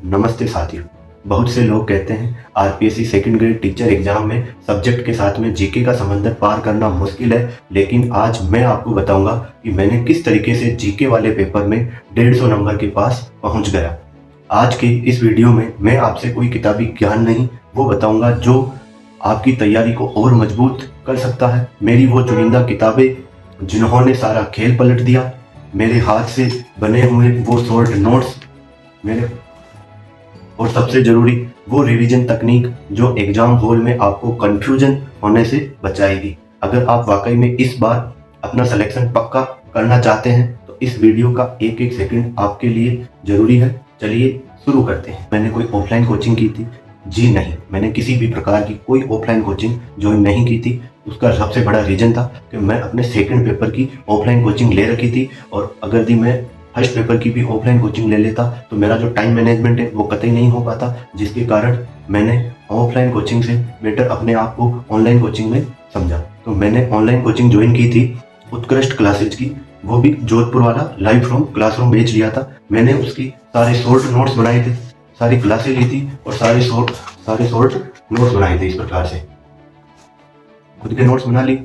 नमस्ते साथियों। बहुत से लोग कहते हैं RPSC second grade teacher exam में सब्जेक्ट के साथ में जीके का समंदर पार करना मुश्किल है, लेकिन आज मैं आपको बताऊंगा कि मैंने किस तरीके से जीके वाले पेपर में 150 नंबर के पास पहुंच गया। आज के इस वीडियो में मैं आपसे कोई किताबी ज्ञान नहीं, वो बताऊंगा जो आपकी तैयारी को और मजबूत कर सकता है। मेरी वो चुनिंदा किताबें जिन्होंने सारा खेल पलट दिया, मेरे हाथ से बने हुए वो शॉर्ट नोट्स मेरे, और सबसे जरूरी वो रिवीजन तकनीक जो एग्जाम हॉल में आपको कंफ्यूजन होने से बचाएगी। अगर आप वाकई में इस बार अपना सिलेक्शन पक्का करना चाहते हैं तो इस वीडियो का एक एक सेकंड आपके लिए जरूरी है। चलिए शुरू करते हैं। मैंने कोई ऑफलाइन कोचिंग की थी? जी नहीं, मैंने किसी भी प्रकार की कोई ऑफलाइन कोचिंग ज्वाइन नहीं की थी। उसका सबसे बड़ा रीजन था कि मैं अपने सेकंड पेपर की ऑफलाइन कोचिंग ले रखी थी, और अगर भी मैं फर्स्ट पेपर की भी ऑफलाइन कोचिंग ले लेता तो मेरा जो टाइम मैनेजमेंट है वो कतई नहीं हो पाता, जिसके कारण मैंने ऑफलाइन कोचिंग से बेटर अपने आप को ऑनलाइन कोचिंग में समझा। तो मैंने ऑनलाइन कोचिंग ज्वाइन की थी उत्कृष्ट क्लासेज की, वो भी जोधपुर वाला लाइव फ्रॉम क्लासरूम बैच लिया था। मैंने उसकी सारे शॉर्ट नोट्स बनाए थे, सारी क्लासें ली थी और सारे शॉर्ट नोट्स बनाए थे। इस प्रकार से खुद के नोट्स बना ली।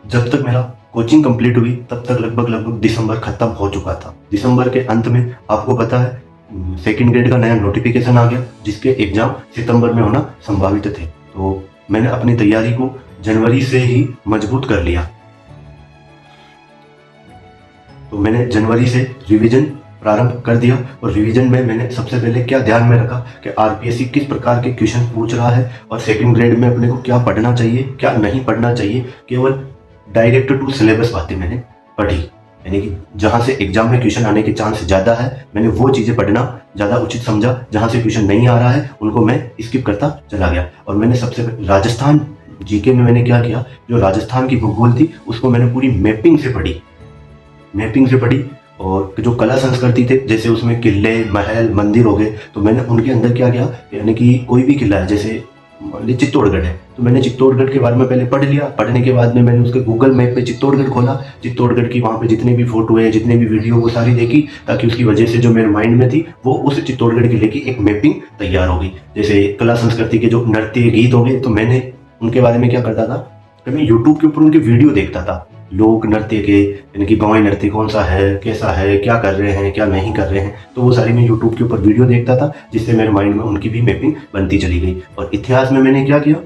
जब तक मेरा कोचिंग कंप्लीट हुई तब तक लगभग दिसंबर खत्म हो चुका था। दिसंबर के अंत में आपको पता है सेकंड ग्रेड का नया नोटिफिकेशन आ गया, जिसके एग्जाम सितंबर में होना संभावित थे। तो मैंने अपनी तैयारी को जनवरी से ही मजबूत कर लिया। तो मैंने जनवरी से रिवीजन प्रारंभ कर दिया, और रिवीजन में मैंने सबसे पहले क्या ध्यान में रखा कि आरपीएससी किस प्रकार के क्वेश्चन पूछ रहा है और सेकंड ग्रेड में अपने को क्या पढ़ना चाहिए क्या नहीं पढ़ना चाहिए। केवल डायरेक्ट टू सिलेबस बातें मैंने पढ़ी, यानी कि जहां से एग्जाम में क्वेश्चन आने के चांस ज़्यादा है मैंने वो चीज़ें पढ़ना ज़्यादा उचित समझा। जहां से क्वेश्चन नहीं आ रहा है उनको मैं स्किप करता चला गया। और मैंने सबसे राजस्थान जीके में मैंने क्या किया, जो राजस्थान की भूगोल थी उसको मैंने पूरी मैपिंग से पढ़ी। और जो कला संस्कृति थे, जैसे उसमें किले महल मंदिर हो गए, तो मैंने उनके अंदर क्या किया, यानी कि कोई भी किला है, जैसे चित्तौड़गढ़ है तो मैंने चित्तौड़गढ़ के बारे में पहले पढ़ लिया। पढ़ने के बाद में मैंने उसके गूगल मैप पे चित्तौड़गढ़ खोला, चित्तौड़गढ़ की वहाँ पे जितने भी फोटो है जितने भी वीडियो वो सारी देखी, ताकि उसकी वजह से जो मेरे माइंड में थी वो उस चित्तौड़गढ़ के लेके एक मैपिंग तैयार हो गई। जैसे कला संस्कृति के जो नृत्य गीत हो गए, तो मैंने उनके बारे में क्या करता था कि मैं यूट्यूब के ऊपर उनके वीडियो देखता था, लोक नृत्य के, यानी कि गवाई नृत्य कौन सा है, कैसा है, क्या कर रहे हैं क्या नहीं कर रहे हैं, तो वो सारी मैं यूट्यूब के ऊपर वीडियो देखता था, जिससे मेरे माइंड में उनकी भी मैपिंग बनती चली गई। और इतिहास में मैंने क्या किया,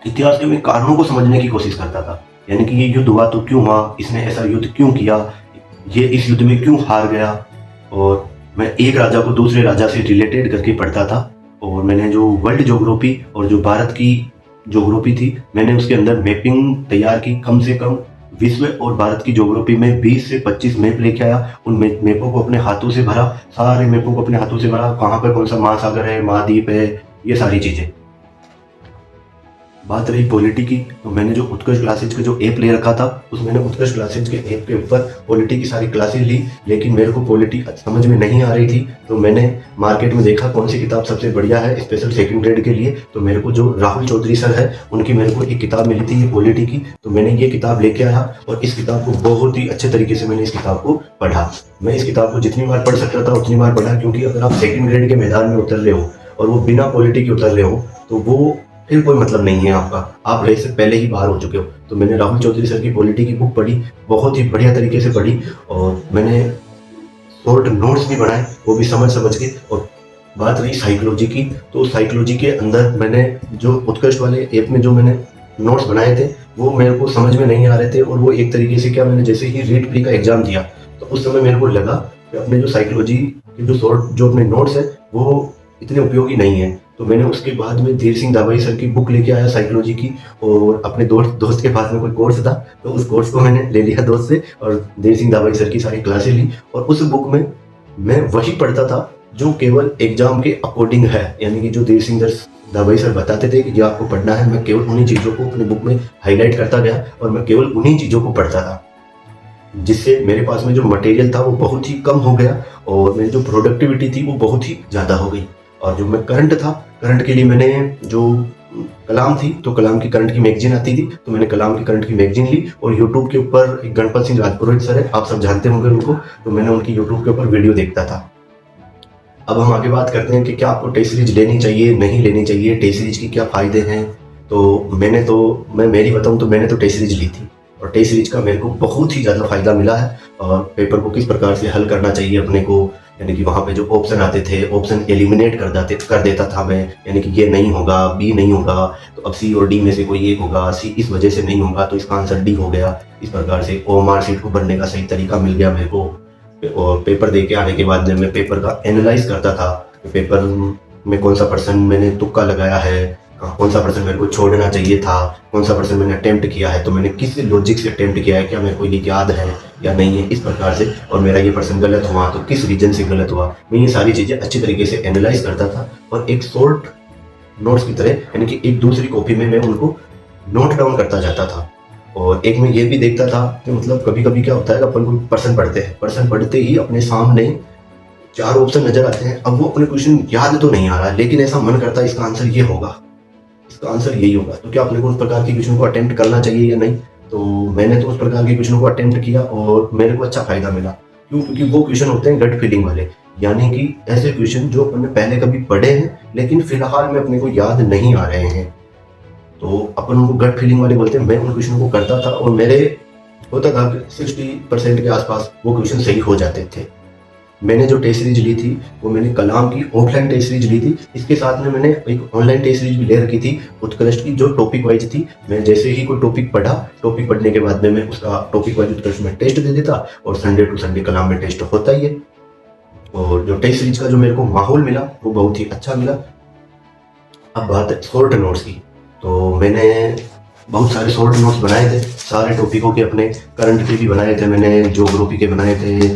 इतिहास के मैं कारणों को समझने की कोशिश करता था, यानी कि ये युद्ध हुआ तो क्यों हुआ, इसने ऐसा युद्ध क्यों किया, ये इस युद्ध में क्यों हार गया। और मैं एक राजा को दूसरे राजा से रिलेटेड करके पढ़ता था। और मैंने जो वर्ल्ड ज्योग्राफी और जो भारत की ज्योग्राफी थी, मैंने उसके अंदर मैपिंग तैयार की। कम से कम विश्व और भारत की ज्योग्राफी में 20 से 25 मैप लेके आया। उन मैपों को अपने हाथों से भरा, सारे मैपों को अपने हाथों से भरा, कहाँ पर कौन सा महासागर है, महाद्वीप है, ये सारी चीजें। बात रही पॉलिटी की, तो मैंने जो उत्कर्ष क्लासेज का जो ऐप ले रखा था, उसमें मैंने उत्कर्ष क्लासेज के ऐप के ऊपर पॉलिटी की सारी क्लासेज ली, लेकिन मेरे को पॉलिटी समझ में नहीं आ रही थी। तो मैंने मार्केट में देखा कौन सी किताब सबसे बढ़िया है स्पेशल सेकंड ग्रेड के लिए, तो मेरे को जो राहुल चौधरी सर है उनकी मेरे को एक किताब मिली थी ये पॉलिटी की, तो मैंने ये किताब लेके आया और इस किताब को बहुत ही अच्छे तरीके से मैंने इस किताब को पढ़ा। मैं इस किताब को जितनी बार पढ़ सकता था उतनी बार पढ़ा, क्योंकि अगर आप सेकंड ग्रेड के मैदान में उतर रहे हो और वो बिना पॉलिटी के उतर रहे हो तो वो फिर कोई मतलब नहीं है आपका, आप रेस से पहले ही बाहर हो चुके हो। तो मैंने राहुल चौधरी सर की पॉलिटी की बुक पढ़ी, बहुत ही बढ़िया तरीके से पढ़ी, और मैंने शॉर्ट नोट्स भी बनाए, वो भी समझ के। और बात रही साइकोलॉजी की, तो साइकोलॉजी के अंदर मैंने जो उत्कृष्ट वाले ऐप में जो मैंने नोट्स बनाए थे वो मेरे को समझ में नहीं आ रहे थे, और वो एक तरीके से क्या, मैंने जैसे ही रीड प्री का एग्जाम दिया तो उस समय मेरे को लगा कि अपने जो साइकोलॉजी के जो अपने नोट्स है वो इतने उपयोगी नहीं है। तो मैंने उसके बाद में धीर सिंह दाभाई सर की बुक लेके आया साइकोलॉजी की, और अपने दोस्त के पास में कोई कोर्स था तो उस कोर्स को मैंने ले लिया दोस्त से, और धीर सिंह दाभाई सर की सारी क्लासें ली। और उस बुक में मैं वही पढ़ता था जो केवल एग्जाम के अकॉर्डिंग है, यानी कि जो धीर सिंह दाभाई सर बताते थे कि ये आपको पढ़ना है, मैं केवल उन्हीं चीज़ों को अपने बुक में हाईलाइट करता गया और मैं केवल उन्हीं चीज़ों को पढ़ता था, जिससे मेरे पास में जो मटेरियल था वो बहुत ही कम हो गया और मेरी जो प्रोडक्टिविटी थी वो बहुत ही ज़्यादा हो गई। और जो मैं करंट के लिए मैंने जो कलाम थी, तो कलाम की करंट की मैगजीन आती थी, तो मैंने कलाम की करंट की मैगजीन ली। और यूट्यूब के ऊपर एक गणपत सिंह राजपुरोहित सर है, आप सब जानते होंगे उनको, तो मैंने उनकी यूट्यूब के ऊपर वीडियो देखता था। अब हम आगे बात करते हैं कि क्या आपको टेस्ट सीरीज लेनी चाहिए, नहीं लेनी चाहिए, टेस्ट सीरीज की क्या फ़ायदे हैं। मैं मेरी बताऊं तो मैंने तो टेस्ट सीरीज ली थी और टेस्ट सीरीज का मेरे को बहुत ही ज़्यादा फ़ायदा मिला है। और पेपर को किस प्रकार से हल करना चाहिए अपने को, यानी कि वहाँ पे जो ऑप्शन आते थे, ऑप्शन एलिमिनेट कर देता था मैं, यानी कि ये नहीं होगा, बी नहीं होगा तो अब सी और डी में से कोई एक होगा, सी इस वजह से नहीं होगा तो इसका आंसर डी हो गया। इस प्रकार से ओएमआर शीट को भरने का सही तरीका मिल गया मेरे को। और पेपर दे के आने के बाद जब मैं पेपर का एनालाइज करता था कि पेपर में कौन सा पर्सन मैंने तुक्का लगाया है, कौन सा पर्सन मेरे को छोड़ना चाहिए था, कौन सा पर्सन मैंने अटेम्प्ट किया है, तो मैंने किस लॉजिक से अटेम्प्ट किया है, क्या मेरे को ये याद है या नहीं है, इस प्रकार से। और मेरा ये पर्सन गलत हुआ तो किस रीजन से गलत हुआ, मैं ये सारी चीज़ें अच्छी तरीके से एनालाइज करता था और एक शॉर्ट नोट्स की तरह, यानी कि एक दूसरी कॉपी में मैं उनको नोट डाउन करता जाता था। और एक मैं ये भी देखता था कि मतलब कभी कभी क्या होता है, अपन कोई पर्सन पढ़ते हैं, पर्सन पढ़ते ही अपने सामने 4 ऑप्शन नजर आते हैं। अब वो अपने क्वेश्चन याद तो नहीं आ रहा है, लेकिन ऐसा मन करता है इसका आंसर ये होगा, इसका आंसर यही होगा। तो क्या अपने को उस प्रकार के क्वेश्चन को अटेम्प्ट करना चाहिए या नहीं। तो मैंने तो उस प्रकार के क्वेश्चन को अटेम्प्ट किया और मेरे को अच्छा फायदा मिला। क्यों? क्योंकि वो क्वेश्चन होते हैं गट फीलिंग वाले, यानी कि ऐसे क्वेश्चन जो अपने पहले कभी पढ़े हैं लेकिन फिलहाल में अपने को याद नहीं आ रहे हैं, तो अपन उनको गट फीलिंग वाले बोलते हैं। मैं उन क्वेश्चनों को करता था और मेरे होता था कि 60% के आसपास वो क्वेश्चन सही हो जाते थे। मैंने जो टेस्ट सीरीज ली थी वो मैंने कलाम की ऑफलाइन टेस्ट सीरीज ली थी। इसके साथ में मैंने एक ऑनलाइन टेस्ट सीरीज भी ले रखी थी उत्कृष्ट की, जो टॉपिक वाइज थी। मैं जैसे ही कोई टॉपिक पढ़ा, टॉपिक पढ़ने के बाद में मैं उसका टॉपिक वाइज उत्कृष्ट में टेस्ट दे देता और संडे टू संडे कलाम में टेस्ट होता ही है। और जो टेस्ट सीरीज का जो मेरे को माहौल मिला वो बहुत ही अच्छा मिला। अब बात है शॉर्ट नोट्स की, तो मैंने बहुत सारे शॉर्ट नोट्स बनाए थे सारे टॉपिकों के, अपने करंट के भी बनाए थे मैंने, ज्योग्राफी के बनाए थे,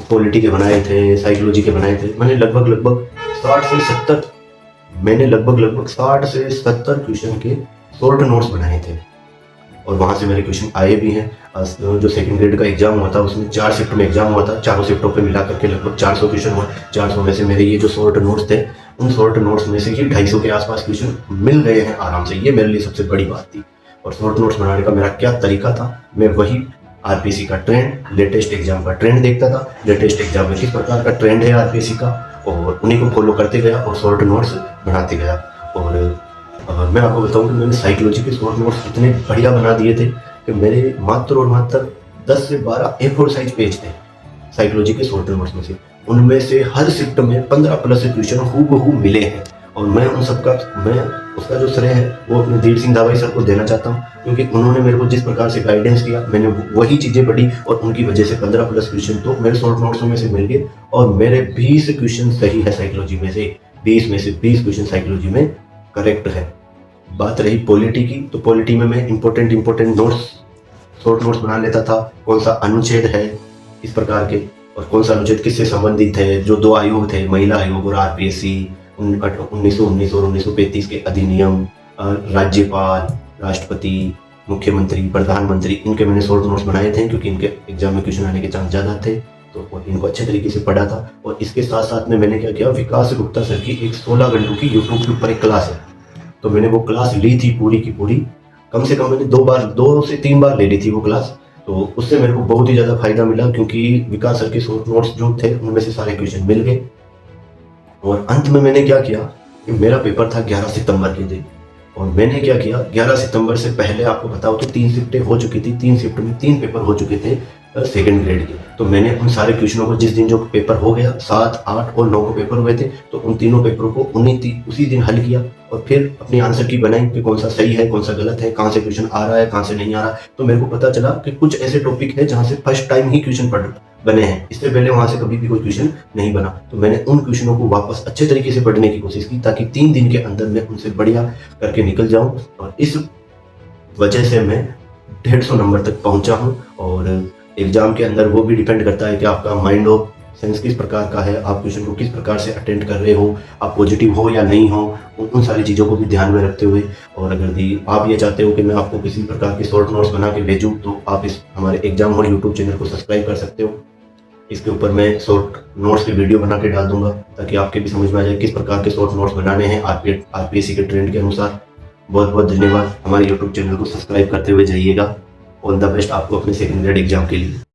पॉलिटी के बनाए थे, साइकोलॉजी के बनाए थे। मैंने लगभग 60 से 70 क्वेश्चन के शॉर्ट नोट्स बनाए थे और वहाँ से मेरे क्वेश्चन आए भी हैं। जो सेकंड ग्रेड का एग्जाम हुआ था उसमें 4 शिफ्ट में एग्जाम हुआ था, चारों शिफ्टों पे मिला करके लगभग 400 क्वेश्चन हुआ। 400 में से मेरे ये जो शॉर्ट नोट्स थे, उन शॉर्ट नोट्स में से ही 250 के आसपास क्वेश्चन मिल गए हैं आराम से। ये मेरे लिए सबसे बड़ी बात थी। और शॉर्ट नोट्स बनाने का मेरा क्या तरीका था, मैं वही आरपीएससी का ट्रेंड, लेटेस्ट एग्जाम का ट्रेंड देखता था, लेटेस्ट एग्जाम में किस प्रकार का ट्रेंड है आरपीएससी का, और उन्हीं को फॉलो करते गया और शॉर्ट नोट्स बनाते गया। और मैं आपको बताऊं कि मैंने साइकोलॉजी के शॉर्ट नोट्स इतने बढ़िया बना दिए थे कि मेरे मात्र और मात्र 10 से 12 A4 साइज पेज थे साइकोलॉजी के शॉर्ट नोट्स में से। उनमें से हर शिफ्ट में 15 प्लस क्वेश्चन हूबहू मिले हैं और मैं उसका जो श्रेय है वो अपने धीर सिंह दावाई सर को देना चाहता हूँ, क्योंकि उन्होंने मेरे को जिस प्रकार से गाइडेंस किया, मैंने वही चीज़ें पढ़ी और उनकी वजह से 15 प्लस क्वेश्चन तो मेरे शॉर्ट नोट्स में से मिल गए। और मेरे 20 क्वेश्चन सही है साइकोलॉजी में से, 20 में से 20 क्वेश्चन साइकोलॉजी में करेक्ट है। बात रही पॉलिटी की, तो पॉलिटी में मैं इंपॉर्टेंट नोट्स, शॉर्ट नोट्स बना लेता था। कौन सा अनुच्छेद है इस प्रकार के, और कौन सा अनुच्छेद किससे संबंधित है। जो 2 आयोग थे, महिला आयोग और आरपीएससी, 1919 और 1935 के अधिनियम, राज्यपाल, राष्ट्रपति, मुख्यमंत्री, प्रधानमंत्री, इनके मैंने शॉर्ट नोट्स बनाए थे क्योंकि इनके एग्जाम में क्वेश्चन आने के चांस ज़्यादा थे, तो इनको अच्छे तरीके से पढ़ा था। और इसके साथ साथ में मैंने क्या किया, विकास गुप्ता सर की एक 16 घंटों की यूट्यूब के ऊपर एक क्लास है, तो मैंने वो क्लास ली थी पूरी की पूरी। कम से कम मैंने 2 से 3 बार ले ली थी वो क्लास। तो उससे मेरे को बहुत ही ज़्यादा फायदा मिला, क्योंकि विकास सर के शॉर्ट नोट्स जो थे उनमें से सारे क्वेश्चन मिल गए। और अंत में मैंने क्या किया कि मेरा पेपर था 11 सितंबर के दिन, और मैंने क्या किया, 11 सितंबर से पहले आपको बताओ तो 3 शिफ्टें हो चुकी थी, 3 शिफ्ट में 3 पेपर हो चुके थे सेकंड ग्रेड के। तो मैंने उन सारे क्वेश्चनों को, जिस दिन जो पेपर हो गया, 7, 8 और 9 को पेपर हुए थे, तो उन तीनों पेपरों को उसी दिन हल किया और फिर अपनी आंसर की बनाई कि कौन सा सही है, कौन सा गलत है, कहाँ से क्वेश्चन आ रहा है, कहाँ से नहीं आ रहा। तो मेरे को पता चला कि कुछ ऐसे टॉपिक है जहाँ से फर्स्ट टाइम ही क्वेश्चन बने हैं, इससे पहले वहां से कभी भी कोई क्वेश्चन नहीं बना। तो मैंने उन क्वेश्चनों को वापस अच्छे तरीके से पढ़ने की कोशिश की, ताकि 3 दिन के अंदर मैं उनसे बढ़िया करके निकल जाऊं। और इस वजह से मैं 150 नंबर तक पहुंचा हूं। और एग्जाम के अंदर वो भी डिपेंड करता है कि आपका माइंड ऑफ सेंस किस प्रकार का है, आप क्वेश्चन को किस प्रकार से अटेंड कर रहे हो, आप पॉजिटिव हो या नहीं हो, उन सारी चीज़ों को भी ध्यान में रखते हुए। और अगर आप ये चाहते हो कि मैं आपको किसी प्रकार के शॉर्ट नोट्स बना के भेजूँ, तो आप इस हमारे एग्जाम हॉल यूट्यूब चैनल को सब्सक्राइब कर सकते हो। इसके ऊपर मैं शॉर्ट नोट्स की वीडियो बना के डाल दूंगा, ताकि आपके भी समझ में आ जाए किस प्रकार के शॉर्ट नोट्स बनाने हैं आरपीएससी के ट्रेंड के अनुसार। बहुत बहुत धन्यवाद। हमारे यूट्यूब चैनल को सब्सक्राइब करते हुए जाइएगा। ऑल द बेस्ट आपको अपने सेकंड ग्रेड एग्जाम के लिए।